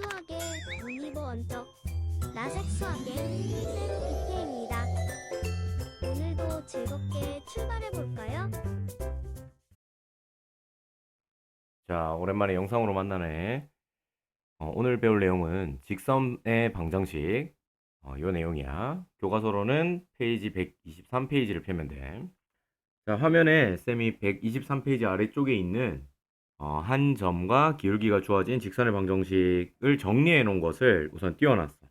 수학의 올리버 원적 나색 수학의 쌤 BK입니다. 오늘도 즐겁게 출발해 볼까요? 자, 오랜만에 영상으로 만나네. 오늘 배울 내용은 직선의 방정식. 요 내용이야. 교과서로는 페이지 123페이지를 펴면 돼. 자, 화면에 쌤이 123페이지 아래쪽에 있는 한 점과 기울기가 주어진 직선의 방정식을 정리해 놓은 것을 우선 띄워놨어.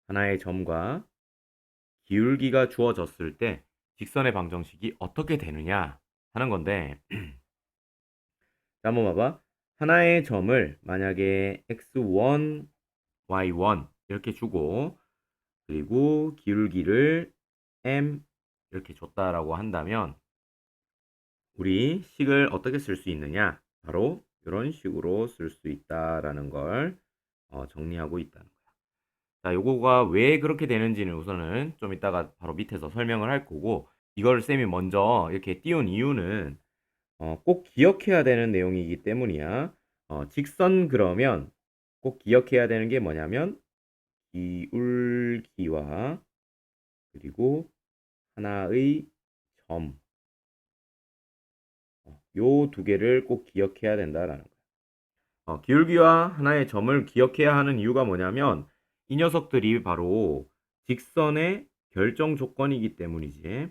하나의 점과 기울기가 주어졌을 때 직선의 방정식이 어떻게 되느냐 하는 건데, 자, 한번 봐봐. 하나의 점을 만약에 x1, y1 이렇게 주고 그리고 기울기를 m 이렇게 줬다라고 한다면 우리 식을 어떻게 쓸 수 있느냐? 바로 이런 식으로 쓸 수 있다라는 걸 정리하고 있다는 거야. 자, 요거가 왜 그렇게 되는지는 우선은 좀 이따가 바로 밑에서 설명을 할 거고, 이걸 쌤이 먼저 이렇게 띄운 이유는 꼭 기억해야 되는 내용이기 때문이야. 직선 그러면 꼭 기억해야 되는 게 뭐냐면 기울기와 그리고 하나의 점, 요 두 개를 꼭 기억해야 된다라는 거야. 기울기와 하나의 점을 기억해야 하는 이유가 뭐냐면 이 녀석들이 바로 직선의 결정 조건이기 때문이지.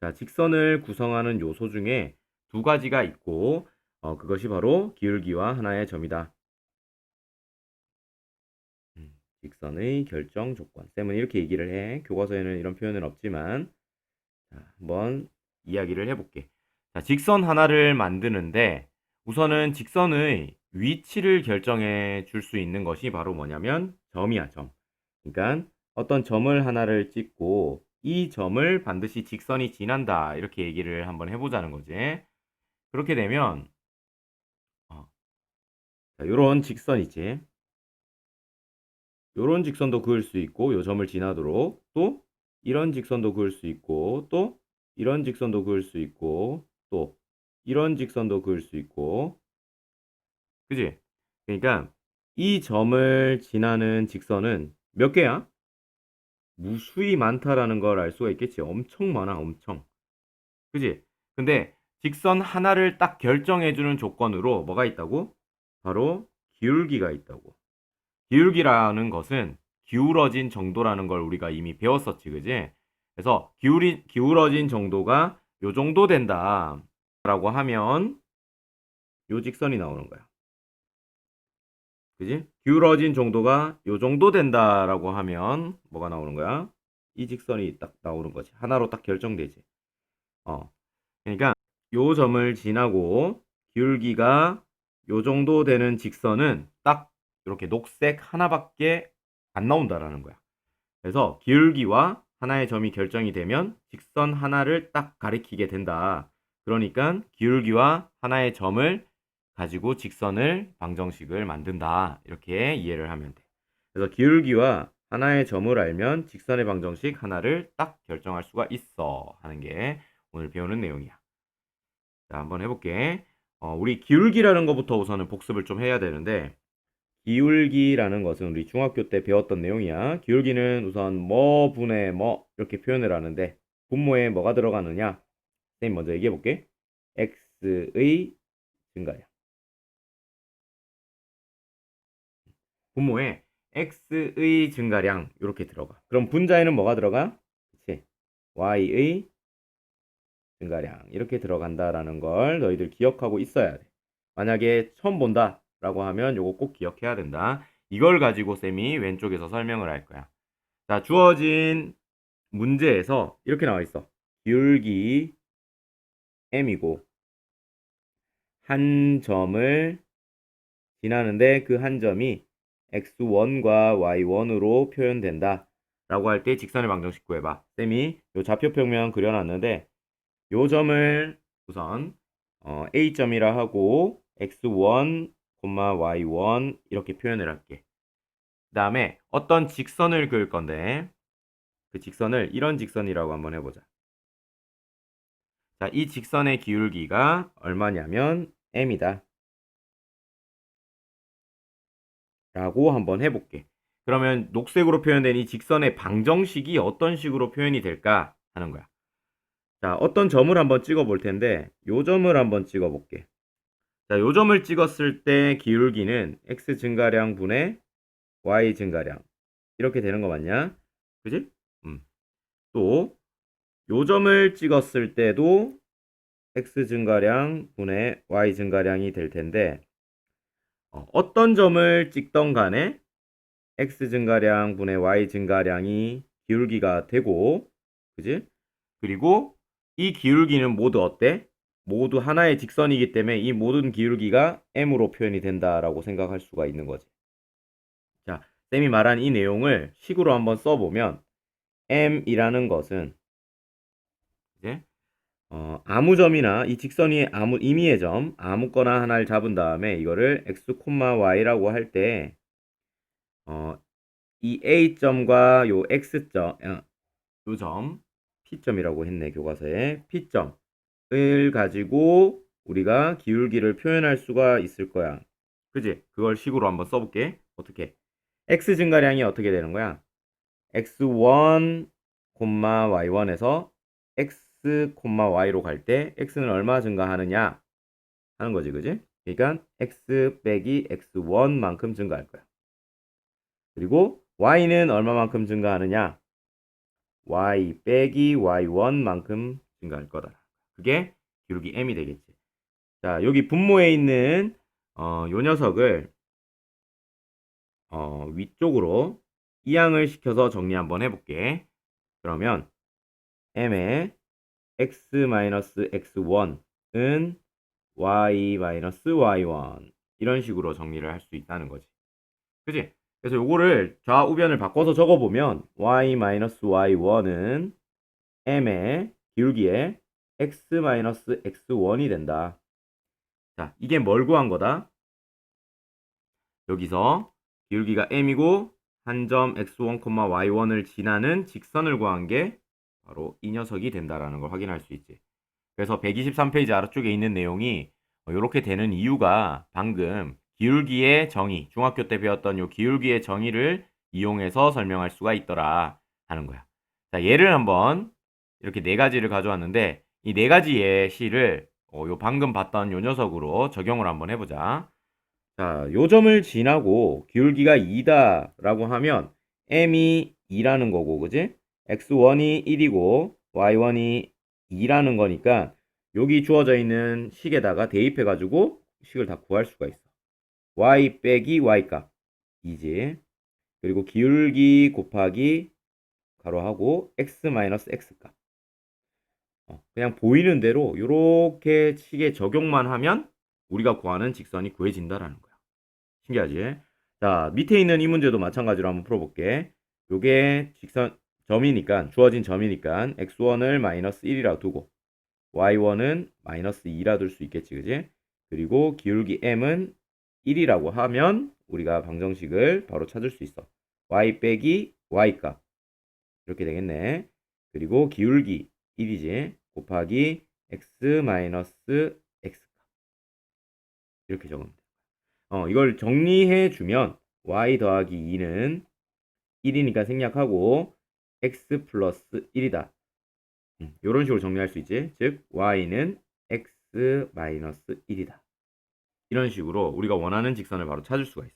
자, 직선을 구성하는 요소 중에 두 가지가 있고 그것이 바로 기울기와 하나의 점이다. 직선의 결정 조건. 쌤은 이렇게 얘기를 해. 교과서에는 이런 표현은 없지만 자, 한번 이야기를 해볼게. 자, 직선 하나를 만드는데 우선은 직선의 위치를 결정해 줄 수 있는 것이 바로 뭐냐면 점이야, 점. 그러니까 어떤 점을 하나를 찍고 이 점을 반드시 직선이 지난다. 이렇게 얘기를 한번 해보자는 거지. 그렇게 되면 이런 직선이지. 이런 직선도 그을 수 있고 요 점을 지나도록 또 이런 직선도 그을 수 있고 또 이런 직선도 그을 수 있고 또 이런 직선도 그을 수 있고 그지? 그러니까 이 점을 지나는 직선은 몇 개야? 무수히 많다라는 걸 알 수가 있겠지. 엄청 많아, 엄청. 그지? 근데 직선 하나를 딱 결정해주는 조건으로 뭐가 있다고? 바로 기울기가 있다고. 기울기라는 것은 기울어진 정도라는 걸 우리가 이미 배웠었지, 그지? 그래서 기울어진 정도가 요 정도 된다 라고 하면 요 직선이 나오는 거야. 그지? 기울어진 정도가 요 정도 된다라고 하면 뭐가 나오는 거야? 이 직선이 딱 나오는 거지. 하나로 딱 결정되지. 그러니까 요 점을 지나고 기울기가 요 정도 되는 직선은 딱 이렇게 녹색 하나밖에 안 나온다라는 거야. 그래서 기울기와 하나의 점이 결정이 되면 직선 하나를 딱 가리키게 된다. 그러니까 기울기와 하나의 점을 가지고 직선을 방정식을 만든다. 이렇게 이해를 하면 돼. 그래서 기울기와 하나의 점을 알면 직선의 방정식 하나를 딱 결정할 수가 있어 하는 게 오늘 배우는 내용이야. 자, 한번 해볼게. 우리 기울기라는 것부터 우선은 복습을 좀 해야 되는데 기울기라는 것은 우리 중학교 때 배웠던 내용이야. 기울기는 우선 뭐 분의 뭐 이렇게 표현을 하는데 분모에 뭐가 들어가느냐? 선생님 먼저 얘기해 볼게. x의 증가량. 분모에 x의 증가량 이렇게 들어가. 그럼 분자에는 뭐가 들어가? 그치? y의 증가량 이렇게 들어간다라는 걸 너희들 기억하고 있어야 돼. 만약에 처음 본다라고 하면 요거 꼭 기억해야 된다. 이걸 가지고 쌤이 왼쪽에서 설명을 할 거야. 자, 주어진 문제에서 이렇게 나와 있어. 기울기 m이고 한 점을 지나는데 그 한 점이 x1과 y1으로 표현된다. 라고 할 때 직선의 방정식 구해봐. 쌤이 요 좌표평면 그려놨는데 요 점을 우선 A점이라 하고 x1, y1 이렇게 표현을 할게. 그 다음에 어떤 직선을 그을 건데 그 직선을 이런 직선이라고 한번 해보자. 자, 이 직선의 기울기가 얼마냐면 m이다. 라고 한번 해볼게. 그러면 녹색으로 표현된 이 직선의 방정식이 어떤 식으로 표현이 될까 하는 거야. 자, 어떤 점을 한번 찍어 볼 텐데, 요 점을 한번 찍어 볼게. 자, 요 점을 찍었을 때 기울기는 x 증가량 분의 y 증가량. 이렇게 되는 거 맞냐? 그지? 또, 요 점을 찍었을 때도 x 증가량 분의 y 증가량이 될 텐데, 어떤 점을 찍던 간에 x 증가량 분의 y 증가량이 기울기가 되고, 그지? 그리고 이 기울기는 모두 어때? 모두 하나의 직선이기 때문에 이 모든 기울기가 m으로 표현이 된다라고 생각할 수가 있는 거지. 자, 쌤이 말한 이 내용을 식으로 한번 써보면 m이라는 것은 이제 아무 점이나 이 직선 위에 아무 임의의 점 아무거나 하나를 잡은 다음에 이거를 x, y라고 할 때 이 a점과 요 x점 요 점 P점이라고 했네 교과서에 P점을 가지고 우리가 기울기를 표현할 수가 있을 거야. 그지? 그걸 식으로 한번 써볼게. 어떻게? x 증가량이 어떻게 되는 거야? x1, y1에서 x, y로 갈 때 x는 얼마 증가하느냐 하는 거지, 그지? 그러니까 x 빼기 x1만큼 증가할 거야. 그리고 y는 얼마만큼 증가하느냐? y 빼기 y1만큼 증가할 거다. 그게 기울기 m이 되겠지. 자, 여기 분모에 있는 요 녀석을 위쪽으로 이항을 시켜서 정리 한번 해볼게. 그러면 m의 x-x1은 y-y1 이런 식으로 정리를 할 수 있다는 거지. 그치? 그래서 요거를 좌우변을 바꿔서 적어보면 y-y1은 m의 기울기에 x-x1이 된다. 자, 이게 뭘 구한 거다? 여기서 기울기가 m이고 한 점 x1, y1을 지나는 직선을 구한 게 바로 이 녀석이 된다라는 걸 확인할 수 있지. 그래서 123페이지 아래쪽에 있는 내용이 이렇게 되는 이유가 방금 기울기의 정의, 중학교 때 배웠던 요 기울기의 정의를 이용해서 설명할 수가 있더라 하는 거야. 자, 예를 한번 이렇게 네 가지를 가져왔는데 이 네 가지의 시를 요 방금 봤던 요 녀석으로 적용을 한번 해보자. 자, 요 점을 지나고 기울기가 2다 라고 하면 m이 2라는 거고, 그지? x1이 1이고 y1이 2라는 거니까 여기 주어져 있는 식에다가 대입해 가지고 식을 다 구할 수가 있어. y 빼기 y 값 2지. 그리고 기울기 곱하기 가로하고 x 마이너스 x 값. 그냥 보이는 대로 이렇게 식에 적용만 하면 우리가 구하는 직선이 구해진다라는 거야. 신기하지? 자, 밑에 있는 이 문제도 마찬가지로 한번 풀어볼게. 요게 직선 점이니까 주어진 점이니까 x1을 마이너스 1이라고 두고 y1은 마이너스 2라 둘 수 있겠지, 그지? 그리고 기울기 m은 1이라고 하면 우리가 방정식을 바로 찾을 수 있어. y 빼기 y 값 이렇게 되겠네. 그리고 기울기 1이지 곱하기 x 마이너스 x 값 이렇게 적으면 돼. 이걸 정리해 주면 y 더하기 2는 1이니까 생략하고 x 플러스 1이다. 이런 식으로 정리할 수 있지. 즉 y는 x 마이너스 1이다. 이런 식으로 우리가 원하는 직선을 바로 찾을 수가 있어.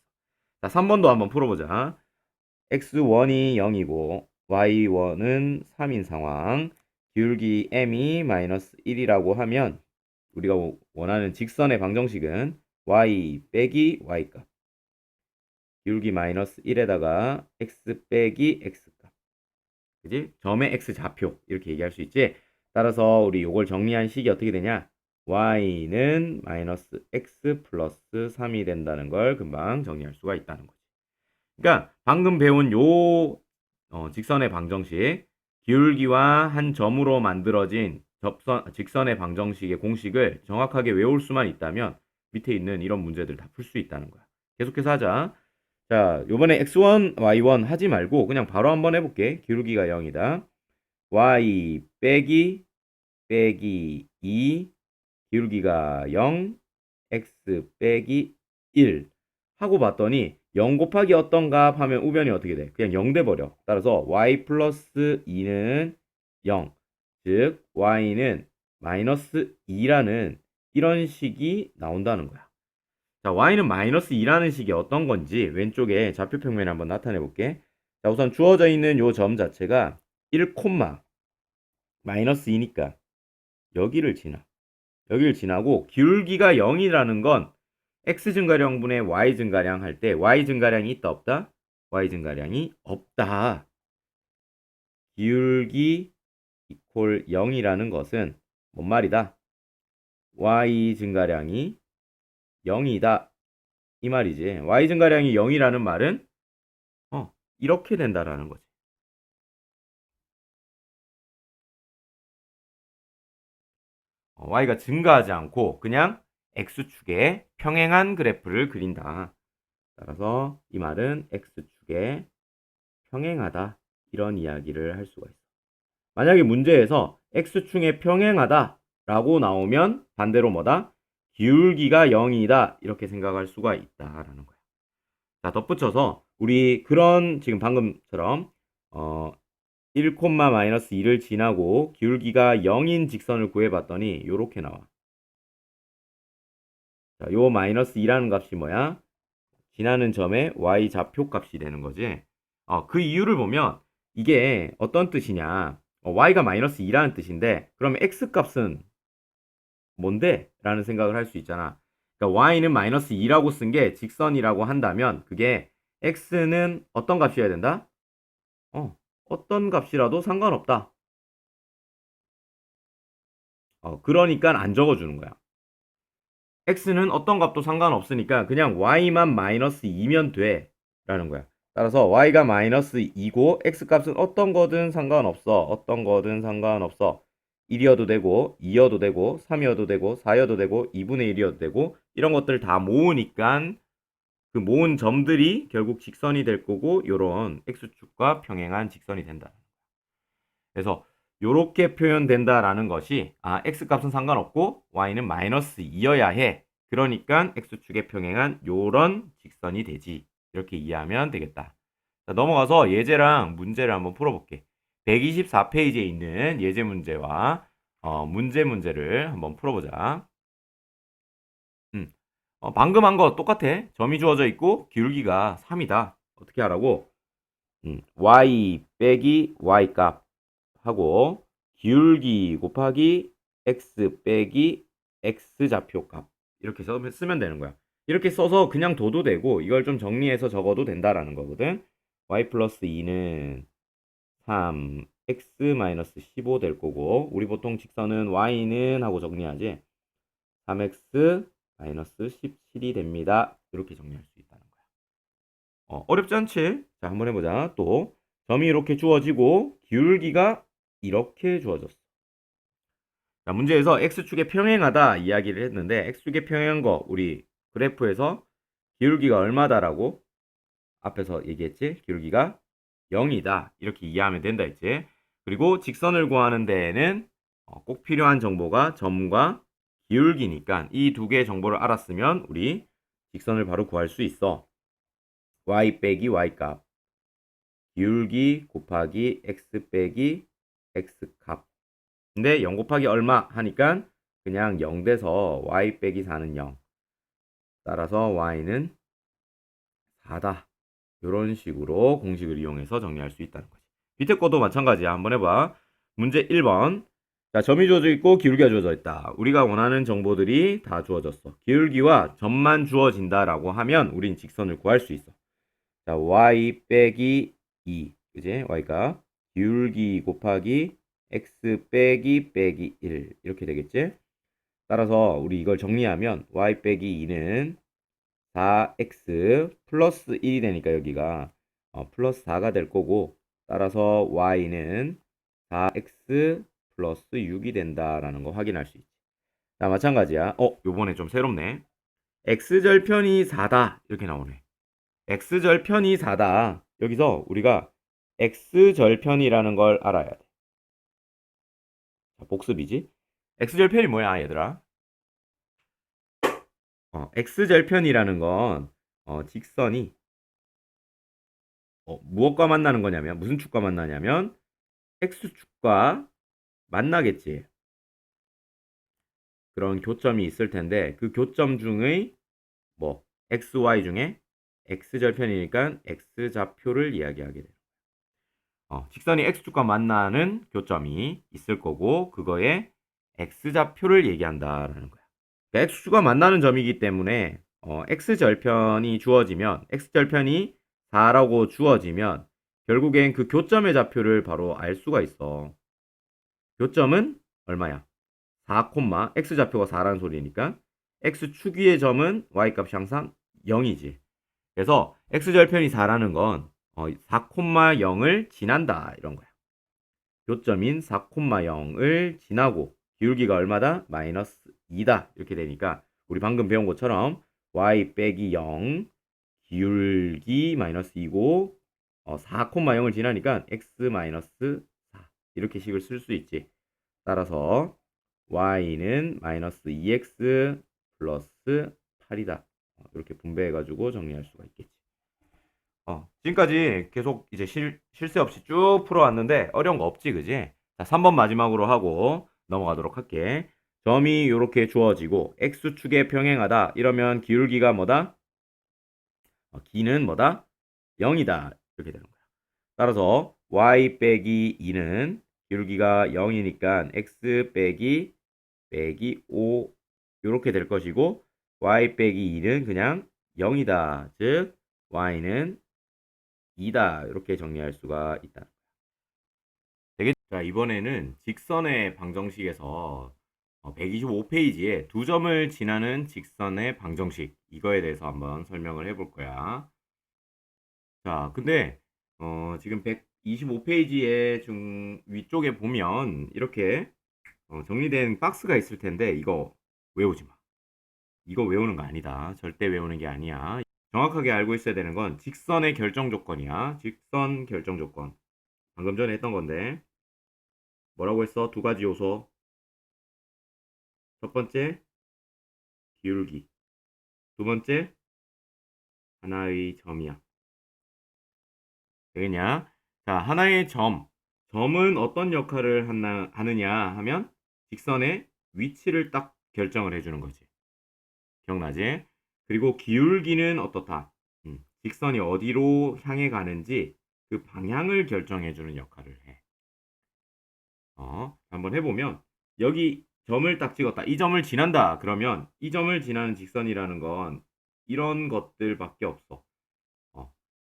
자, 3번도 한번 풀어보자. x1이 0이고 y1은 3인 상황. 기울기 m이 마이너스 1이라고 하면 우리가 원하는 직선의 방정식은 y 빼기 y 값. 기울기 마이너스 1에다가 x 빼기 x 값. 그지? 점의 x 좌표 이렇게 얘기할 수 있지. 따라서 우리 요걸 정리한 식이 어떻게 되냐? y는 마이너스 x 플러스 3이 된다는 걸 금방 정리할 수가 있다는 거지. 그러니까 방금 배운 요 직선의 방정식, 기울기와 한 점으로 만들어진 직선의 방정식의 공식을 정확하게 외울 수만 있다면 밑에 있는 이런 문제들 다 풀 수 있다는 거야. 계속해서 하자. 자, 요번에 x1, y1 하지 말고 그냥 바로 한번 해볼게. 기울기가 0이다. y 빼기 2 기울기가 0 x 빼기 1 하고 봤더니 0 곱하기 어떤 값 하면 우변이 어떻게 돼? 그냥 0 돼버려. 따라서 y 플러스 2는 0. 즉 y는 마이너스 2라는 이런 식이 나온다는 거야. 자, y는 마이너스 2라는 식이 어떤 건지 왼쪽에 좌표 평면에 한번 나타내 볼게. 자, 우선 주어져 있는 요 점 자체가 1, 마이너스 2니까 여기를 지나. 여기를 지나고 기울기가 0이라는 건 x 증가량분의 y 증가량 할 때 y 증가량이 있다 없다? y 증가량이 없다. 기울기 이퀄 0이라는 것은 뭔 말이다? y 증가량이 0이다. 이 말이지. y 증가량이 0이라는 말은 이렇게 된다라는 거지. y가 증가하지 않고 그냥 x축에 평행한 그래프를 그린다. 따라서 이 말은 x축에 평행하다. 이런 이야기를 할 수가 있어. 만약에 문제에서 x축에 평행하다 라고 나오면 반대로 뭐다? 기울기가 0이다. 이렇게 생각할 수가 있다라는 거야. 자, 덧붙여서 우리 그런 지금 방금처럼 1, 마이너스 2를 지나고 기울기가 0인 직선을 구해봤더니 요렇게 나와. 자, 요 마이너스 2라는 값이 뭐야? 지나는 점의 y 좌표 값이 되는 거지. 그 이유를 보면 이게 어떤 뜻이냐? y가 마이너스 2라는 뜻인데 그러면 x 값은 뭔데? 라는 생각을 할 수 있잖아. 그러니까 y는 마이너스 2라고 쓴 게 직선이라고 한다면 그게 x는 어떤 값이어야 된다? 어떤 값이라도 상관없다. 그러니까 안 적어주는 거야. x는 어떤 값도 상관없으니까 그냥 y만 마이너스 2면 돼. 라는 거야. 따라서 y가 마이너스 2고 x 값은 어떤 거든 상관없어. 어떤 거든 상관없어. 1이어도 되고 2여도 되고 3이어도 되고 4여도 되고 2분의 1이어도 되고 이런 것들 다 모으니까 그 모은 점들이 결국 직선이 될 거고 요런 x축과 평행한 직선이 된다. 그래서 요렇게 표현된다라는 것이 x값은 상관없고 y는 마이너스 2여야 해. 그러니까 x축에 평행한 요런 직선이 되지. 이렇게 이해하면 되겠다. 자, 넘어가서 예제랑 문제를 한번 풀어볼게. 124페이지에 있는 예제 문제와 문제를 한번 풀어보자. 방금 한 거 똑같아. 점이 주어져 있고 기울기가 3이다. 어떻게 하라고? y 빼기 y 값 하고 기울기 곱하기 x 빼기 x 좌표값 이렇게 쓰면 되는 거야. 이렇게 써서 그냥 둬도 되고 이걸 좀 정리해서 적어도 된다라는 거거든. y 플러스 2는 3 x 마이너스 15 될 거고 우리 보통 직선은 y는 하고 정리하지. 3x 마이너스 17이 됩니다. 이렇게 정리할 수 있다는 거야. 어렵지 않지? 자, 한번 해보자. 또 점이 이렇게 주어지고 기울기가 이렇게 주어졌어. 자, 문제에서 x축에 평행하다 이야기를 했는데 x축에 평행한 거 우리 그래프에서 기울기가 얼마다라고 앞에서 얘기했지? 기울기가 0이다. 이렇게 이해하면 된다 했지? 그리고 직선을 구하는 데에는 꼭 필요한 정보가 점과 기울기니까 이 두 개의 정보를 알았으면 우리 직선을 바로 구할 수 있어. y 빼기 y 값 기울기 곱하기 x 빼기 x 값 근데 0 곱하기 얼마 하니까 그냥 0 돼서 y 빼기 4는 0 따라서 y는 4다 이런 식으로 공식을 이용해서 정리할 수 있다는 거지. 밑에 것도 마찬가지야. 한번 해봐. 문제 1번. 자, 점이 주어져 있고 기울기가 주어져 있다. 우리가 원하는 정보들이 다 주어졌어. 기울기와 점만 주어진다라고 하면 우린 직선을 구할 수 있어. 자, y 빼기 2. 그지? y가 기울기 곱하기 x 빼기 1 이렇게 되겠지? 따라서 우리 이걸 정리하면 y 빼기 2는 4x 플러스 1이 되니까 여기가 플러스 4가 될 거고 따라서 y는 4x 플러스 6이 된다라는 거 확인할 수 있지. 자, 마찬가지야. 요번에 좀 새롭네. x절편이 4다 이렇게 나오네. x절편이 4다. 여기서 우리가 x절편이라는 걸 알아야 돼. 자, 복습이지. x절편이 뭐야 얘들아? x절편이라는 건 직선이 무엇과 만나는 거냐면 무슨 축과 만나냐면 x축과 만나겠지. 그런 교점이 있을 텐데 그 교점 중의 뭐 x, y 중에 x절편이니까 x좌표를 이야기하게 돼요. 직선이 x축과 만나는 교점이 있을 거고 그거에 x좌표를 얘기한다라는 거야. 그러니까 x축과 만나는 점이기 때문에 x절편이 주어지면 x절편이 4라고 주어지면 결국엔 그 교점의 좌표를 바로 알 수가 있어. 교점은 얼마야? 4, x좌표가 4라는 소리니까 x축 위의 점은 y값이 항상 0이지. 그래서 x절편이 4라는 건 4,0을 지난다 이런 거야. 교점인 4,0을 지나고 기울기가 얼마다? 마이너스 2다 이렇게 되니까 우리 방금 배운 것처럼 y 빼기 0 기울기 마이너스 2고 4,0을 지나니까 x 마이너스 4 이렇게 식을 쓸 수 있지. 따라서 y는 마이너스 2x 플러스 8이다. 이렇게 분배해가지고 정리할 수가 있겠지. 지금까지 계속 이제 실수 없이 쭉 풀어왔는데 어려운 거 없지, 그지? 자, 3번 마지막으로 하고 넘어가도록 할게. 점이 이렇게 주어지고 x축에 평행하다. 이러면 기울기가 뭐다? 기는 뭐다? 0이다. 이렇게 되는 거야. 따라서 y 빼기 2는 기울기가 0이니까 x 빼기 5 이렇게 될 것이고 y 빼기 2는 그냥 0이다. 즉 y는 2다. 이렇게 정리할 수가 있다. 자, 이번에는 직선의 방정식에서 125페이지에 두 점을 지나는 직선의 방정식 이거에 대해서 한번 설명을 해볼 거야. 자, 근데 지금 125페이지의 위쪽에 보면 이렇게 정리된 박스가 있을 텐데 이거 외우지 마. 이거 외우는 거 아니다. 절대 외우는 게 아니야. 정확하게 알고 있어야 되는 건 직선의 결정 조건이야. 직선 결정 조건. 방금 전에 했던 건데 뭐라고 했어? 두 가지 요소. 첫 번째 기울기. 두 번째 하나의 점이야. 되겠냐? 자, 하나의 점. 점은 어떤 역할을 하느냐 하면 직선의 위치를 딱 결정을 해주는 거지. 기억나지? 그리고 기울기는 어떻다? 직선이 어디로 향해 가는지 그 방향을 결정해주는 역할을 해. 한번 해보면 여기 점을 딱 찍었다. 이 점을 지난다. 그러면 이 점을 지나는 직선이라는 건 이런 것들밖에 없어.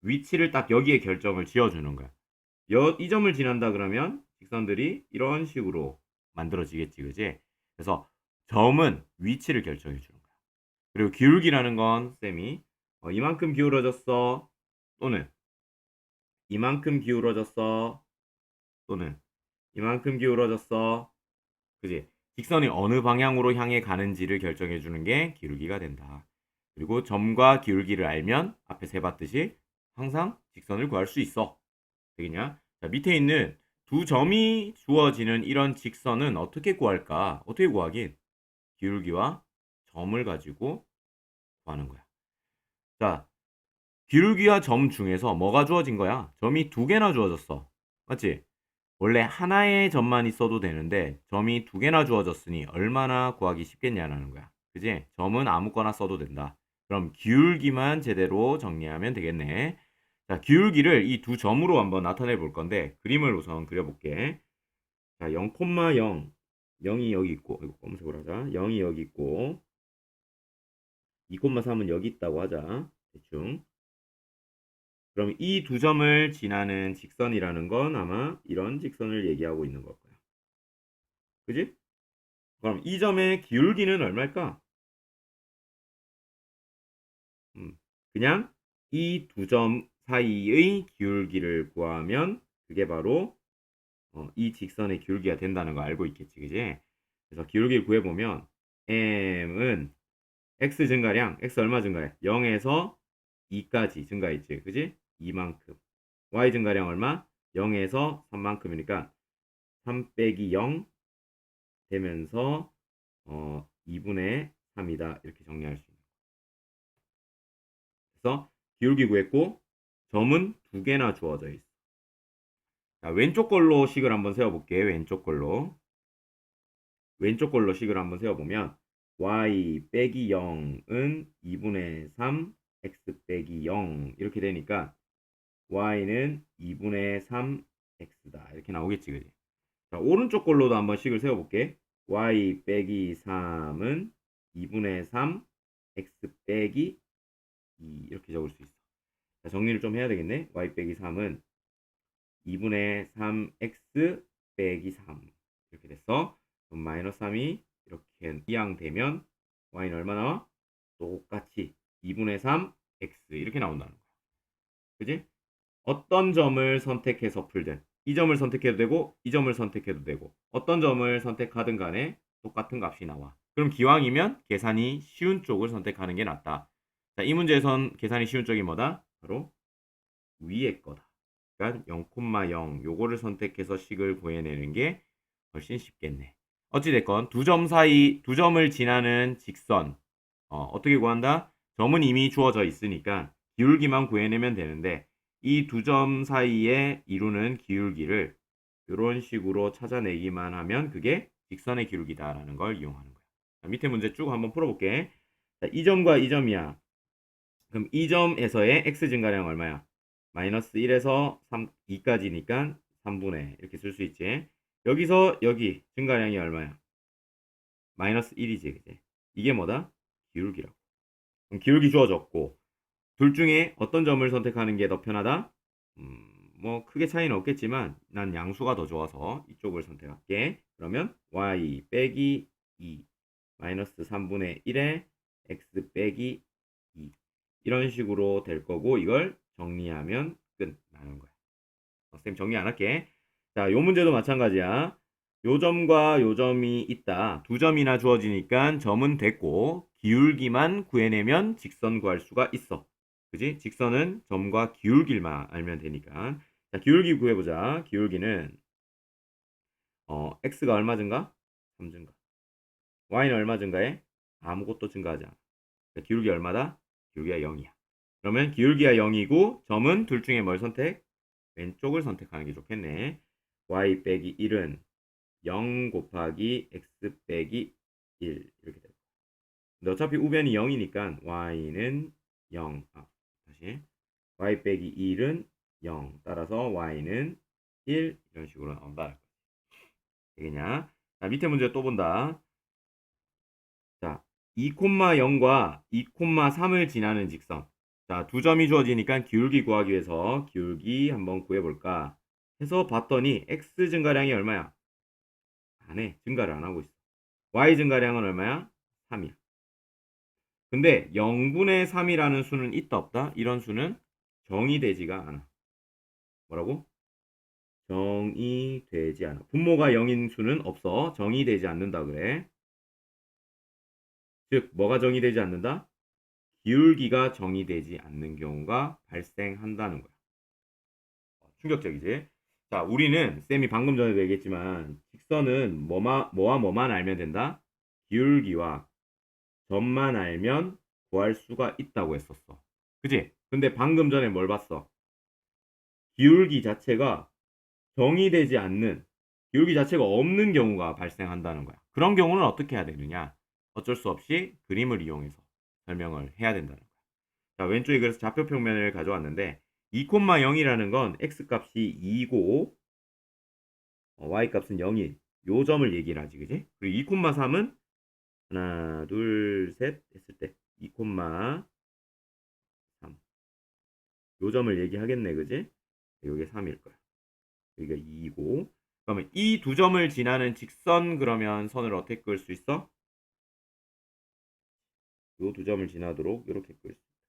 위치를 딱 여기에 결정을 지어주는 거야. 이 점을 지난다 그러면 직선들이 이런 식으로 만들어지겠지, 그지? 그래서 점은 위치를 결정해 주는 거야. 그리고 기울기라는 건 쌤이 이만큼 기울어졌어 또는 이만큼 기울어졌어 또는 이만큼 기울어졌어, 그지? 직선이 어느 방향으로 향해 가는지를 결정해 주는 게 기울기가 된다. 그리고 점과 기울기를 알면 앞에 세 봤듯이 항상 직선을 구할 수 있어. 되겠냐? 자, 밑에 있는 두 점이 주어지는 이런 직선은 어떻게 구할까? 어떻게 구하긴? 기울기와 점을 가지고 구하는 거야. 자, 기울기와 점 중에서 뭐가 주어진 거야? 점이 두 개나 주어졌어. 맞지? 원래 하나의 점만 있어도 되는데 점이 두 개나 주어졌으니 얼마나 구하기 쉽겠냐는 거야. 그지? 점은 아무거나 써도 된다. 그럼 기울기만 제대로 정리하면 되겠네. 자, 기울기를 이 두 점으로 한번 나타내 볼 건데 그림을 우선 그려볼게. 자, 0,0 0이 여기 있고 이거 검색을 하자. 0이 여기 있고 2,3은 여기 있다고 하자. 대충. 그럼 이 두 점을 지나는 직선이라는 건 아마 이런 직선을 얘기하고 있는 걸 거야. 그지? 그럼 이 점의 기울기는 얼마일까? 그냥 이 두 점 사이의 기울기를 구하면 그게 바로 이 직선의 기울기가 된다는 거 알고 있겠지, 그지? 그래서 기울기를 구해보면 m은 x 증가량, x 얼마 증가해? 0에서 2까지 증가했지, 그지? 이만큼. y 증가량 얼마? 0에서 3만큼이니까 3 빼기 0 되면서 2분의 3이다 이렇게 정리할 수 있는 거예요. 그래서 기울기 구했고 점은 두 개나 주어져 있어. 자, 왼쪽 걸로 식을 한번 세워볼게. 왼쪽 걸로 식을 한번 세워보면 y 빼기 0은 2분의 3 x 빼기 0 이렇게 되니까 y는 2분의 3 x다 이렇게 나오겠지, 그지? 자, 오른쪽 걸로도 한번 식을 세워볼게. y 빼기 3은 2분의 3 x 빼기 2 이렇게 적을 수 있어. 자, 정리를 좀 해야 되겠네. y 빼기 3은 2분의 3x 빼기 3 이렇게 됐어. 그럼 마이너스 3이 이렇게 이항되면 y는 얼마 나와? 똑같이 2분의 3x 이렇게 나온다는 거야. 그지? 어떤 점을 선택해서 풀든 이 점을 선택해도 되고 이 점을 선택해도 되고 어떤 점을 선택하든 간에 똑같은 값이 나와. 그럼 기왕이면 계산이 쉬운 쪽을 선택하는 게 낫다. 자, 이 문제에선 계산이 쉬운 쪽이 뭐다? 바로 위에 거다. 그러니까 0,0 요거를 선택해서 식을 구해내는 게 훨씬 쉽겠네. 어찌됐건 두 점 사이 두 점을 지나는 직선 어떻게 구한다? 점은 이미 주어져 있으니까 기울기만 구해내면 되는데 이 두 점 사이에 이루는 기울기를 이런 식으로 찾아내기만 하면 그게 직선의 기울기다라는 걸 이용하는 거야. 자, 밑에 문제 쭉 한번 풀어볼게. 자, 이 점과 이 점이야. 그럼 이 점에서의 x 증가량 얼마야? 마이너스 1에서 3, 2까지니까 3분의 이렇게 쓸 수 있지. 여기서 여기 증가량이 얼마야? 마이너스 1이지, 그지? 이게 뭐다? 기울기라고. 그럼 기울기 주어졌고 둘 중에 어떤 점을 선택하는 게 더 편하다? 뭐 크게 차이는 없겠지만 난 양수가 더 좋아서 이쪽을 선택할게. 그러면 y 빼기 2 마이너스 3분의 1에 x 빼기 2 이런 식으로 될 거고 이걸 정리하면 끝나는 거야. 쌤 정리 안 할게. 자, 요 문제도 마찬가지야. 요 점과 요 점이 있다. 두 점이나 주어지니까 점은 됐고 기울기만 구해내면 직선 구할 수가 있어. 그지? 직선은 점과 기울기만 알면 되니까. 자, 기울기 구해보자. 기울기는 x가 얼마 증가? 3 증가. y는 얼마 증가해? 아무것도 증가하지 않아. 자, 기울기 얼마다? 기울기가 0이야. 그러면 기울기가 0이고 점은 둘 중에 뭘 선택? 왼쪽을 선택하는 게 좋겠네. y 빼기 1은 0 곱하기 x 빼기 1 이렇게 돼요. 근데 어차피 우변이 0이니까 y는 0. 다시 y 빼기 1은 0. 따라서 y는 1 이런 식으로 나온다. 되겠냐? 자, 밑에 문제 또 본다. 자, 2,0과 2,3을 지나는 직선. 자, 두 점이 주어지니까 기울기 구하기 위해서 기울기 한번 구해볼까 해서 봤더니 x 증가량이 얼마야? 안 해. 증가를 안 하고 있어. y 증가량은 얼마야? 3이야. 근데 0분의 3이라는 수는 있다 없다? 이런 수는 정의되지가 않아. 뭐라고? 정의되지 않아. 분모가 0인 수는 없어. 정의되지 않는다 그래. 즉 뭐가 정의되지 않는다? 기울기가 정의되지 않는 경우가 발생한다는 거야. 충격적이지? 자, 우리는 쌤이 방금 전에도 얘기했지만 직선은 뭐와 뭐만 알면 된다? 기울기와 점만 알면 구할 수가 있다고 했었어. 그지? 근데 방금 전에 뭘 봤어? 기울기 자체가 정의되지 않는, 기울기 자체가 없는 경우가 발생한다는 거야. 그런 경우는 어떻게 해야 되느냐? 어쩔 수 없이 그림을 이용해서 설명을 해야 된다는 거야. 자, 왼쪽에 그래서 좌표 평면을 가져왔는데 2,0이라는 건 x값이 2고 y값은 0인 요 점을 얘기를 하지, 그지? 그리고 2,3은 하나, 둘, 셋 했을 때 2,3 요 점을 얘기하겠네, 그지? 요게 3일 거야. 여기가 2고 그러면 이 두 점을 지나는 직선 그러면 선을 어떻게 끌 수 있어? 요 두 점을 지나도록 이렇게 끌 수 있어.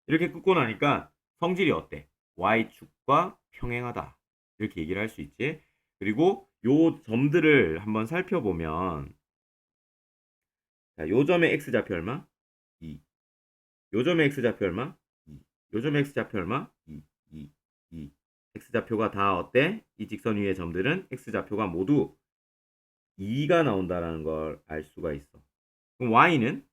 이렇게 끊고 나니까 성질이 어때? y축과 평행하다. 이렇게 얘기를 할 수 있지. 그리고 요 점들을 한번 살펴보면 자, 요 점의 x좌표 얼마? 2. 요 점의 x좌표 얼마? 2. 요 점의 x좌표 얼마? 2. 2. 2. x좌표가 다 어때? 이 직선 위의 점들은 x좌표가 모두 2가 나온다는 걸 알 수가 있어. 그럼 y는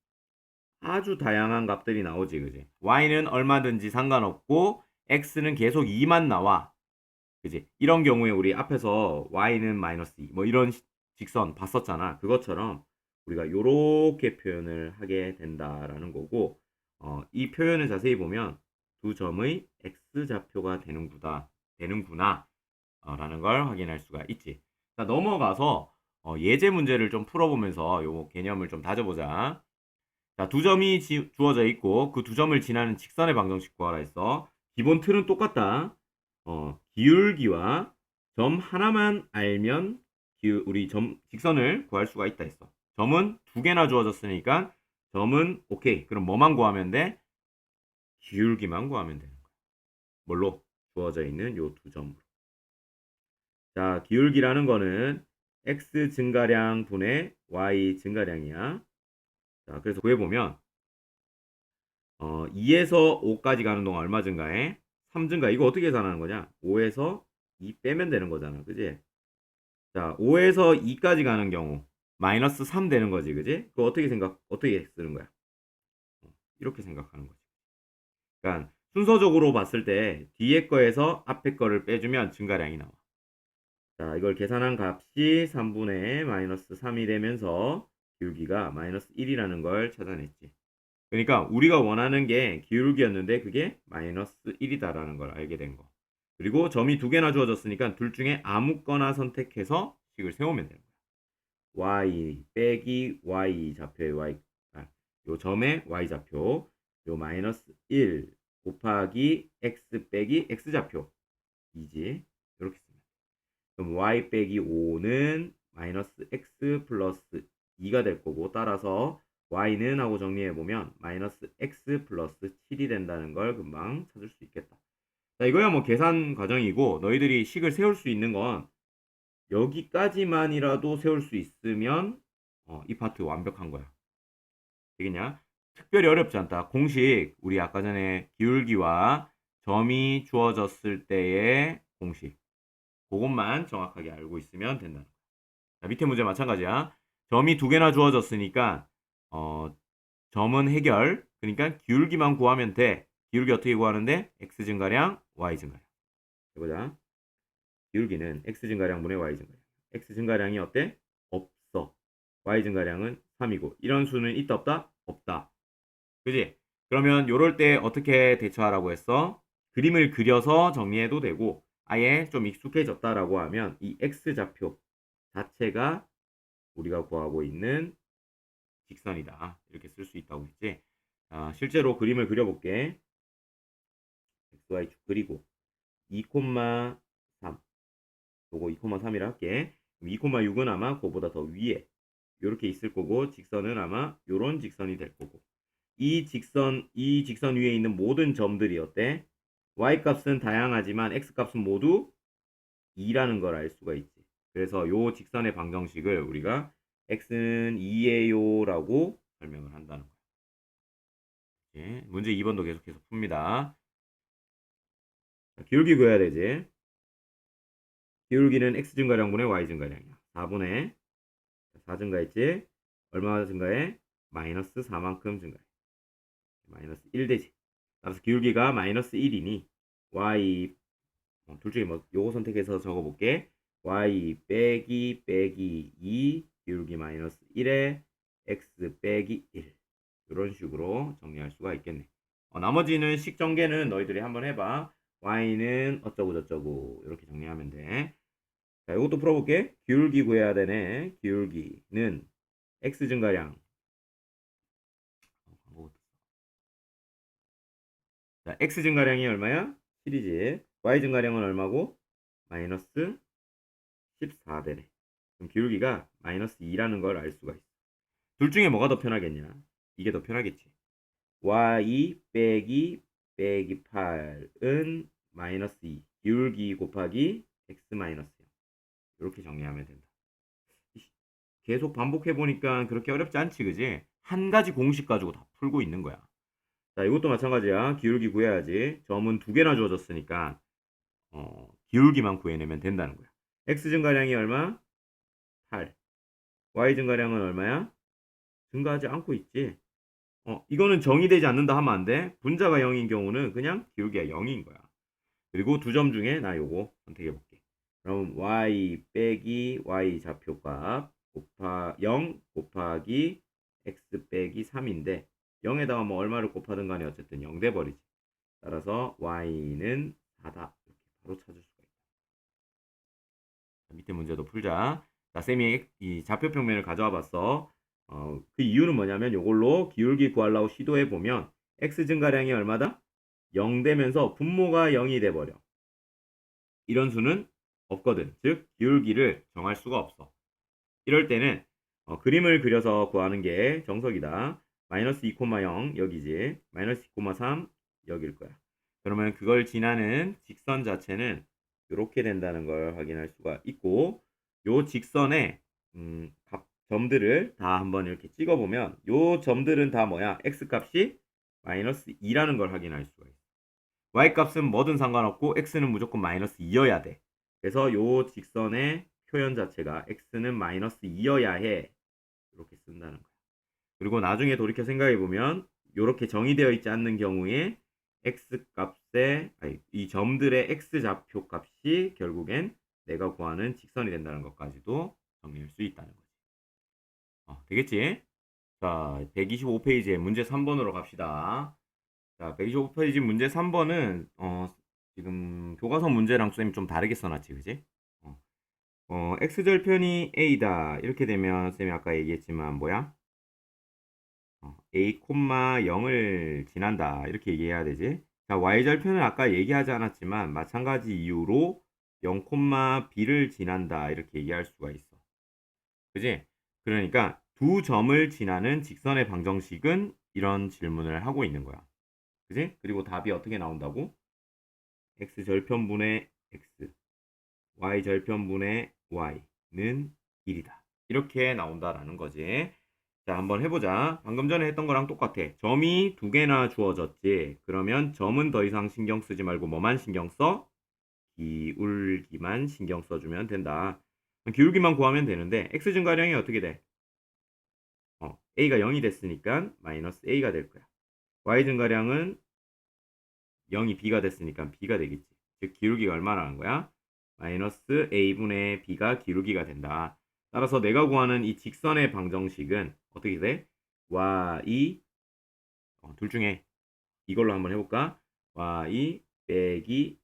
아주 다양한 값들이 나오지, 그지? y는 얼마든지 상관없고 x는 계속 2만 나와. 그지? 이런 경우에 우리 앞에서 y는 마이너스 2, 뭐 이런 직선 봤었잖아. 그것처럼 우리가 요렇게 표현을 하게 된다라는 거고, 이 표현을 자세히 보면 두 점의 x좌표가 되는구나, 라는 걸 확인할 수가 있지. 자, 넘어가서 예제 문제를 좀 풀어보면서 요 개념을 좀 다져보자. 자, 두 점이 주어져 있고 그 두 점을 지나는 직선의 방정식 구하라 했어. 기본 틀은 똑같다. 기울기와 점 하나만 알면 우리 직선을 구할 수가 있다 했어. 점은 두 개나 주어졌으니까 점은 오케이. 그럼 뭐만 구하면 돼? 기울기만 구하면 되는 거야. 뭘로? 주어져 있는 요 두 점으로. 자, 기울기라는 거는 x 증가량 분의 y 증가량이야. 자, 그래서 구해보면 2에서 5까지 가는 동안 얼마 증가해? 3 증가. 이거 어떻게 계산하는 거냐? 5에서 2 빼면 되는 거잖아. 그지? 자, 5에서 2까지 가는 경우 마이너스 3 되는 거지. 그지? 그거 어떻게 쓰는 거야? 이렇게 생각하는 거지. 그러니까 순서적으로 봤을 때 뒤에 거에서 앞에 거를 빼주면 증가량이 나와. 자, 이걸 계산한 값이 3분의 마이너스 3이 되면서 기울기가 마이너스 1이라는 걸 찾아냈지. 그러니까 우리가 원하는 게 기울기였는데 그게 마이너스 1이다라는 걸 알게 된 거. 그리고 점이 두 개나 주어졌으니까 둘 중에 아무거나 선택해서 식을 세우면 되는 거야. y 빼기 y 좌표의 y, 요 점의 y 좌표, 요 마이너스 1 곱하기 x 빼기 x 좌표 이지. 이렇게 씁니다. 그럼 y 빼기 5는 마이너스 x 플러스 2가 될 거고, 따라서 y는 하고 정리해보면 마이너스 x 플러스 7이 된다는 걸 금방 찾을 수 있겠다. 자, 이거야 뭐 계산 과정이고, 너희들이 식을 세울 수 있는 건 여기까지만이라도 세울 수 있으면 이 파트 완벽한 거야. 되겠냐? 특별히 어렵지 않다. 공식, 우리 아까 전에 기울기와 점이 주어졌을 때의 공식, 그것만 정확하게 알고 있으면 된다. 자, 밑에 문제 마찬가지야. 점이 두 개나 주어졌으니까 점은 해결. 그러니까 기울기만 구하면 돼. 기울기 어떻게 구하는데? x 증가량, y 증가량. 해보자. 기울기는 x 증가량분의 y 증가량. x 증가량이 어때? 없어. y 증가량은 3이고. 이런 수는 있다 없다? 없다. 그지? 그러면 요럴 때 어떻게 대처하라고 했어? 그림을 그려서 정리해도 되고, 아예 좀 익숙해졌다라고 하면 이 x좌표 자체가 우리가 구하고 있는 직선이다. 이렇게 쓸 수 있다고 했지. 실제로 그림을 그려볼게. xy축 그리고 2,3 요거 2,3이라 할게. 2,6은 아마 그거보다 더 위에 이렇게 있을 거고, 직선은 아마 요런 직선이 될 거고, 이 직선 위에 있는 모든 점들이 어때? y값은 다양하지만 x값은 모두 2라는 걸 알 수가 있지. 그래서 요 직선의 방정식을 우리가 x는 2예요 라고 설명을 한다는 거야. 예, 문제 2번도 계속해서 풉니다. 기울기 구해야 되지. 기울기는 x 증가량분의 y 증가량이야. 4분의 4 증가했지. 얼마 증가해? 마이너스 4만큼 증가해. 마이너스 1 되지. 따라서 기울기가 마이너스 1이니 y, 둘 중에 뭐 요거 선택해서 적어볼게. y 빼기 2 기울기 마이너스 1에 x 빼기 1, 이런 식으로 정리할 수가 있겠네. 나머지는 식전개는 너희들이 한번 해봐. y는 어쩌고 저쩌고 이렇게 정리하면 돼. 자, 이것도 풀어볼게. 기울기 구해야 되네. 기울기는 x 증가량, 자, x 증가량이 얼마야? 7이지. y 증가량은 얼마고? 마이너스 14 되네. 그럼 기울기가 마이너스 2라는 걸 알 수가 있어. 둘 중에 뭐가 더 편하겠냐? 이게 더 편하겠지. y 빼기 8은 마이너스 2. 기울기 곱하기 x 마이너스 0. 이렇게 정리하면 된다. 계속 반복해보니까 그렇게 어렵지 않지, 그지? 한 가지 공식 가지고 다 풀고 있는 거야. 자, 이것도 마찬가지야. 기울기 구해야지. 점은 두 개나 주어졌으니까 기울기만 구해내면 된다는 거야. x 증가량이 얼마? 8. y 증가량은 얼마야? 증가하지 않고 있지. 이거는 정의되지 않는다 하면 안 돼. 분자가 0인 경우는 그냥 기울기가 0인 거야. 그리고 두 점 중에 나 요거 선택해 볼게. 그럼 y 빼기 y 좌표값 0 곱하기 x 빼기 3인데 0에다가 뭐 얼마를 곱하든 간에 어쨌든 0 돼버리지. 따라서 y는 4다. 이렇게 바로 찾을 수가 있다. 밑에 문제도 풀자. 자, 쌤이 이 좌표 평면을 가져와 봤어. 그 이유는 뭐냐면 요걸로 기울기 구하려고 시도해 보면 x 증가량이 얼마다? 0 되면서 분모가 0이 돼버려. 이런 수는 없거든. 즉 기울기를 정할 수가 없어. 이럴 때는 그림을 그려서 구하는 게 정석이다. 마이너스 2,0 여기지. 마이너스 2,3 여길 거야. 그러면 그걸 지나는 직선 자체는 이렇게 된다는 걸 확인할 수가 있고 요 직선의 점들을 다 한번 이렇게 찍어보면 요 점들은 다 뭐야? x값이 마이너스 2라는 걸 확인할 수가 있어. y값은 뭐든 상관없고 x는 무조건 마이너스 2여야 돼. 그래서 요 직선의 표현 자체가 x는 마이너스 2여야 해. 이렇게 쓴다는 거야. 그리고 나중에 돌이켜 생각해 보면 이렇게 정의되어 있지 않는 경우에 x값의 이 점들의 x좌표 값이 결국엔 내가 구하는 직선이 된다는 것까지도 정리할 수 있다는 거지. 되겠지? 자, 125페이지에 문제 3번으로 갑시다. 자, 125페이지 문제 3번은 지금 교과서 문제랑 쌤이 좀 다르게 써놨지, 그지? x절편이 a다. 이렇게 되면 쌤이 아까 얘기했지만 뭐야? a, 0을 지난다. 이렇게 얘기해야 되지. 자, y절편은 아까 얘기하지 않았지만 마찬가지 이유로 0, b를 지난다. 이렇게 얘기할 수가 있어. 그지? 그러니까 두 점을 지나는 직선의 방정식은 이런 질문을 하고 있는 거야. 그지? 그리고 답이 어떻게 나온다고? x절편분의 x, y절편분의 y는 1이다. 이렇게 나온다라는 거지. 자, 한번 해보자. 방금 전에 했던 거랑 똑같아. 점이 두 개나 주어졌지. 그러면 점은 더 이상 신경 쓰지 말고 뭐만 신경 써? 기울기만 신경 써주면 된다. 기울기만 구하면 되는데 x 증가량이 어떻게 돼? a가 0이 됐으니까 마이너스 a가 될 거야. y 증가량은 0이 b가 됐으니까 b가 되겠지. 즉 기울기가 얼마나 는 거야? 마이너스 a분의 b가 기울기가 된다. 따라서 내가 구하는 이 직선의 방정식은 어떻게 돼? y 둘 중에 이걸로 한번 해볼까? y 빼기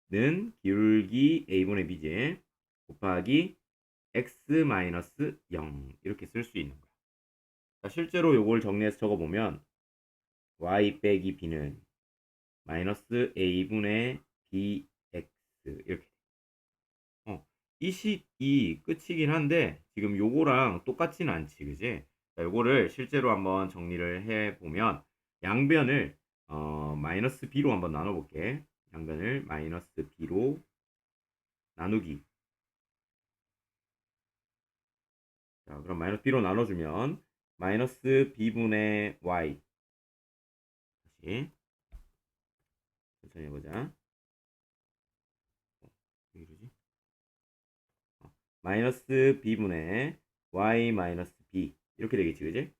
b는 기울기 a분의 b지 곱하기 x 마이너스 0 이렇게 쓸 수 있는 거야. 자, 실제로 요걸 정리해서 적어보면 y 빼기 b는 마이너스 a분의 bx 이렇게 이 식이 끝이긴 한데 지금 요거랑 똑같지는 않지, 그지? 자, 요거를 실제로 한번 정리를 해보면 양변을 마이너스 b로 한번 나눠볼게. 양변을 마이너스 b로 나누기. 자, 그럼 마이너스 b로 나눠주면 마이너스 b분의 y. 다시 천천히 해보자. 왜 이러지? 마이너스 b분의 y 마이너스 b 이렇게 되겠지, 그지?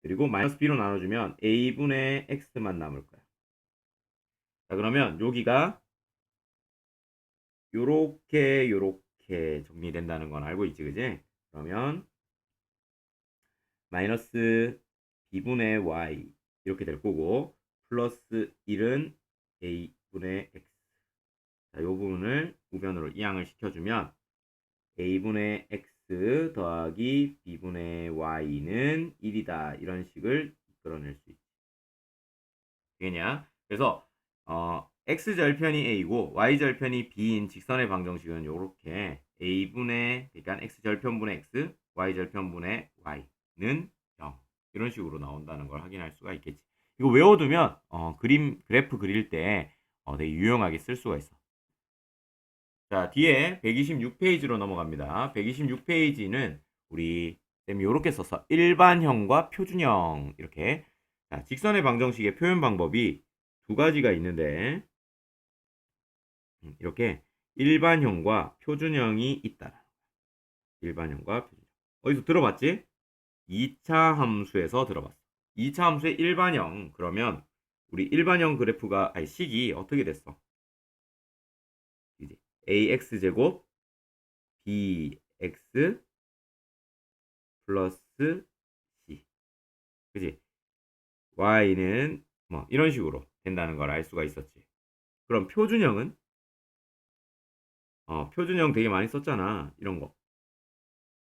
그리고 마이너스 b로 나눠주면 a분의 x만 남을 거야. 자, 그러면 여기가 요렇게 정리된다는 건 알고 있지, 그지? 그러면 마이너스 b분의 y 이렇게 될 거고 플러스 1은 a분의 x. 자, 요 부분을 우변으로 이항을 시켜주면 a분의 x 더하기 b분의 y는 1이다. 이런 식을 이끌어낼 수 있지. 되겠냐? 그래서 x절편이 a고 y절편이 b인 직선의 방정식은 이렇게 a분의 그러니까 x절편분의 x, y절편분의 y는 0 이런 식으로 나온다는 걸 확인할 수가 있겠지. 이거 외워두면 그래프 그릴 때 되게 유용하게 쓸 수가 있어. 자, 뒤에 126페이지로 넘어갑니다. 126페이지는 우리 쌤이 이렇게 썼어. 일반형과 표준형 이렇게. 자, 직선의 방정식의 표현 방법이 두 가지가 있는데 이렇게 일반형과 표준형이 있다. 일반형과 표준형. 어디서 들어봤지? 2차 함수에서 들어봤어. 2차 함수의 일반형 그러면 우리 일반형 그래프가 식이 어떻게 됐어? ax제곱 bx 플러스 c. 그지? y는 뭐 이런 식으로 된다는 걸 알 수가 있었지. 그럼 표준형은? 표준형 되게 많이 썼잖아. 이런 거.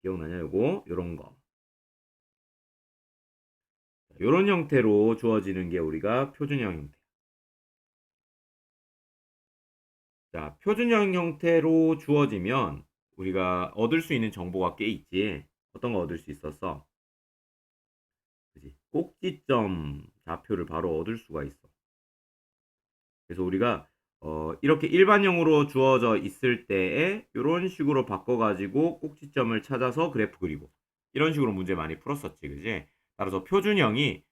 기억나냐? 요런 거. 요런 형태로 주어지는 게 우리가 표준형 형태. 자, 표준형 형태로 주어지면 우리가 얻을 수 있는 정보가 꽤 있지. 어떤 거 얻을 수 있었어? 그지? 꼭지점 좌표를 바로 얻을 수가 있어. 그래서 우리가 이렇게 일반형으로 주어져 있을 때에 이런 식으로 바꿔가지고 꼭지점을 찾아서 그래프 그리고 이런 식으로 문제 많이 풀었었지, 그지? 따라서 표준형이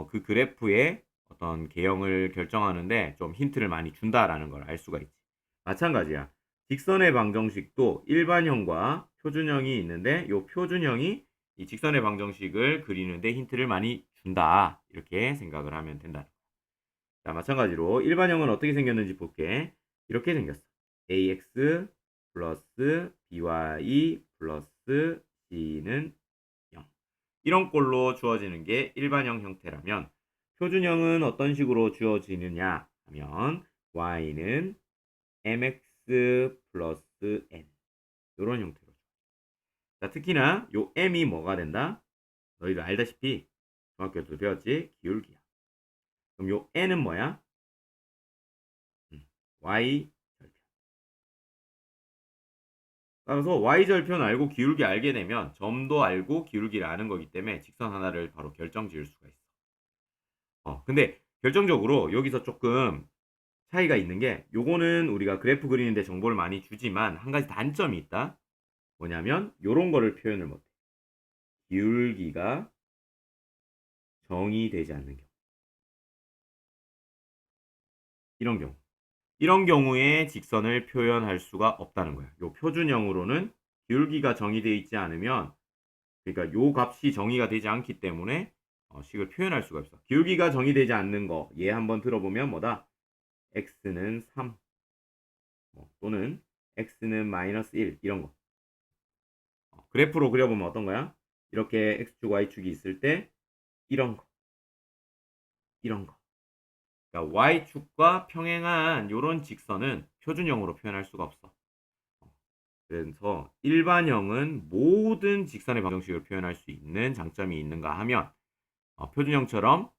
그 그래프의 어떤 개형을 결정하는데 좀 힌트를 많이 준다라는 걸 알 수가 있지. 마찬가지야. 직선의 방정식도 일반형과 표준형이 있는데 이 표준형이 이 직선의 방정식을 그리는데 힌트를 많이 준다. 이렇게 생각을 하면 된다. 자, 마찬가지로 일반형은 어떻게 생겼는지 볼게. 이렇게 생겼어. ax 플러스 by 플러스 c는 0. 이런 꼴로 주어지는 게 일반형 형태라면 표준형은 어떤 식으로 주어지느냐 하면 y는 mx 플러스 n 이런 형태로. 자, 특히나 요 m이 뭐가 된다? 너희들 알다시피 중학교 때도 배웠지? 기울기야. 그럼 요 n은 뭐야? y 절편. 따라서 y 절편 알고 기울기 알게 되면 점도 알고 기울기를 아는 거기 때문에 직선 하나를 바로 결정 지을 수가 있어. 근데 결정적으로 여기서 조금 차이가 있는 게 요거는 우리가 그래프 그리는데 정보를 많이 주지만 한 가지 단점이 있다. 뭐냐면 요런 거를 표현을 못해. 기울기가 정의되지 않는 경우. 이런 경우. 이런 경우에 직선을 표현할 수가 없다는 거야. 요 표준형으로는 기울기가 정의되어 있지 않으면 그러니까 요 값이 정의가 되지 않기 때문에 식을 표현할 수가 없어. 기울기가 정의되지 않는 거, 얘 한번 들어보면 뭐다? x는 3 또는 x는 마이너스 1 이런 거. 그래프로 그려보면 어떤 거야? 이렇게 x축, y축이 있을 때 이런 거, 이런 거. 그러니까 y축과 평행한 요런 직선은 표준형으로 표현할 수가 없어. 그래서 일반형은 모든 직선의 방정식을 표현할 수 있는 장점이 있는가 하면 표준형처럼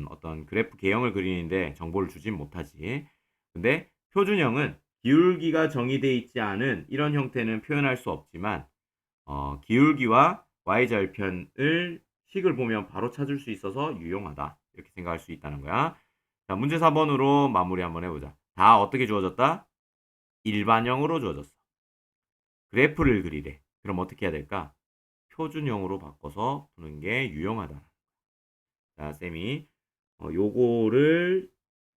어떤 그래프 개형을 그리는데 정보를 주진 못하지. 근데 표준형은 기울기가 정의되어 있지 않은 이런 형태는 표현할 수 없지만 기울기와 y절편을 식을 보면 바로 찾을 수 있어서 유용하다. 이렇게 생각할 수 있다는 거야. 자, 문제 4번으로 마무리 한번 해보자. 다 어떻게 주어졌다? 일반형으로 주어졌어. 그래프를 그리래. 그럼 어떻게 해야 될까? 표준형으로 바꿔서 푸는 게 유용하다. 자, 쌤이 요거를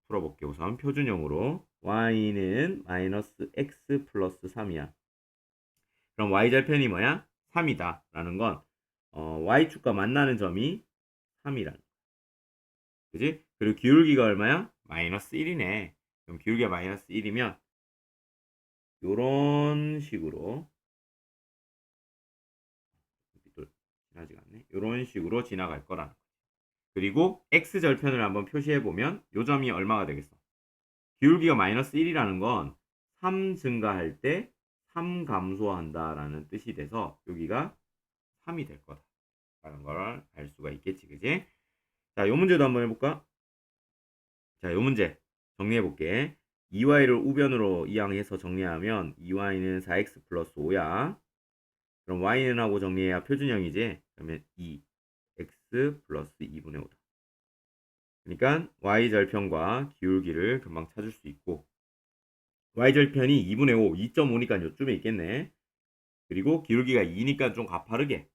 풀어볼게. 우선 표준형으로 y는 마이너스 x 플러스 3이야. 그럼 y절편이 뭐야? 3이다 라는 건 y축과 만나는 점이 3이라는 거야. 그지? 그리고 기울기가 얼마야? 마이너스 1이네. 그럼 기울기가 마이너스 1이면 요런 식으로 지나지가 않네. 요런 식으로 지나갈 거라는 거야. 그리고 x절편을 한번 표시해보면 요 점이 얼마가 되겠어? 기울기가 마이너스 1이라는 건 3 증가할 때 3 감소한다라는 뜻이 돼서 여기가 3이 될 거다라는 걸 알 수가 있겠지, 그지? 자, 요 문제도 한번 해볼까? 자, 요 문제 정리해볼게. 2y를 우변으로 이항해서 정리하면 2y는 4x 플러스 5야. 그럼 y는 하고 정리해야 표준형이지? 그러면 2x 플러스 2분의 5다. 그러니까 y절편과 기울기를 금방 찾을 수 있고 y절편이 2분의 5, 2.5니까 요쯤에 있겠네. 그리고 기울기가 2니까 좀 가파르게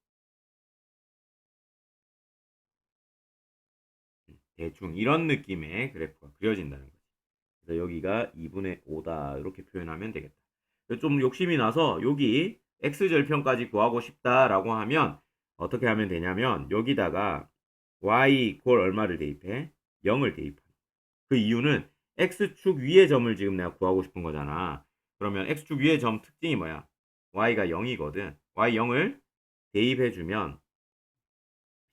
대충 이런 느낌의 그래프가 그려진다는 거지. 그래서 여기가 2분의 5다 이렇게 표현하면 되겠다. 좀 욕심이 나서 여기 x절편까지 구하고 싶다라고 하면 어떻게 하면 되냐면 여기다가 y 이퀄 얼마를 대입해? 0을 대입해. 그 이유는 x축 위의 점을 지금 내가 구하고 싶은 거잖아. 그러면 x축 위의 점 특징이 뭐야? y가 0이거든. y 0을 대입해주면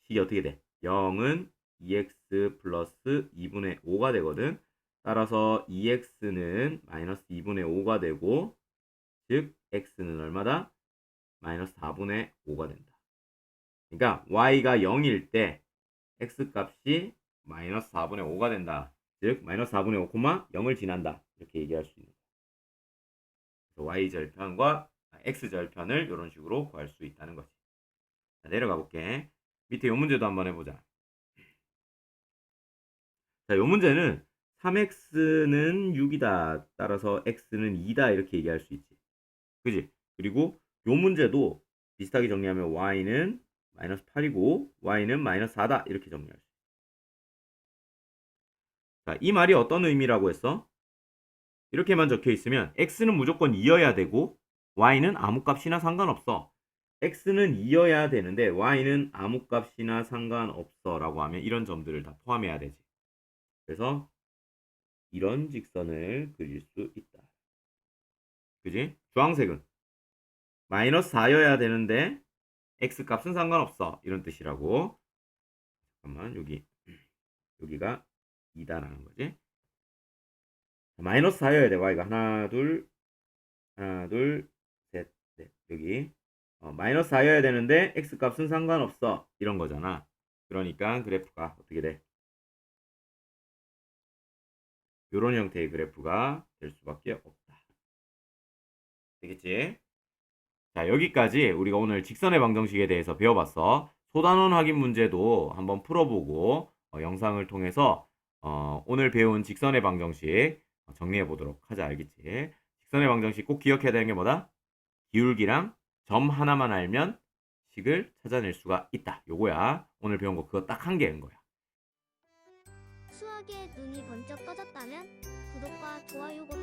식이 어떻게 돼? 0은 2x 플러스 2분의 5가 되거든. 따라서 2x는 마이너스 2분의 5가 되고, 즉 x는 얼마다? 마이너스 4분의 5가 된다. 그러니까 y가 0일 때 x 값이 마이너스 4분의 5가 된다. 즉 마이너스 4분의 5, 0을 지난다. 이렇게 얘기할 수 있는 거야. 그래서 y절편과 x절편을 이런 식으로 구할 수 있다는 거지. 자, 내려가 볼게. 밑에 이 문제도 한번 해보자. 자, 이 문제는 3x는 6이다. 따라서 x는 2다. 이렇게 얘기할 수 있지. 그지? 그리고 이 문제도 비슷하게 정리하면 y는 마이너스 8이고 y는 마이너스 4다. 이렇게 정리할 수 있어. 자, 이 말이 어떤 의미라고 했어? 이렇게만 적혀 있으면 x는 무조건 2여야 되고 y는 아무 값이나 상관없어. x는 2여야 되는데 y는 아무 값이나 상관없어 라고 하면 이런 점들을 다 포함해야 되지. 그래서 이런 직선을 그릴 수 있다. 그지? 주황색은 마이너스 4여야 되는데 x 값은 상관없어. 이런 뜻이라고. 잠깐만, 여기가 2다라는 거지. 마이너스 4여야 돼. y가 하나, 둘, 셋, 넷. 여기 마이너스 4여야 되는데 x 값은 상관없어. 이런 거잖아. 그러니까 그래프가 어떻게 돼? 이런 형태의 그래프가 될 수밖에 없다. 되겠지? 자, 여기까지 우리가 오늘 직선의 방정식에 대해서 배워봤어. 소단원 확인 문제도 한번 풀어보고 영상을 통해서 오늘 배운 직선의 방정식 정리해 보도록 하자. 알겠지? 직선의 방정식 꼭 기억해야 되는 게 뭐다? 기울기랑 점 하나만 알면 식을 찾아낼 수가 있다. 요거야. 오늘 배운 거 그거 딱 한 개인 거야. 수학에 눈이 번쩍 떠졌다면 구독과 좋아요 꼭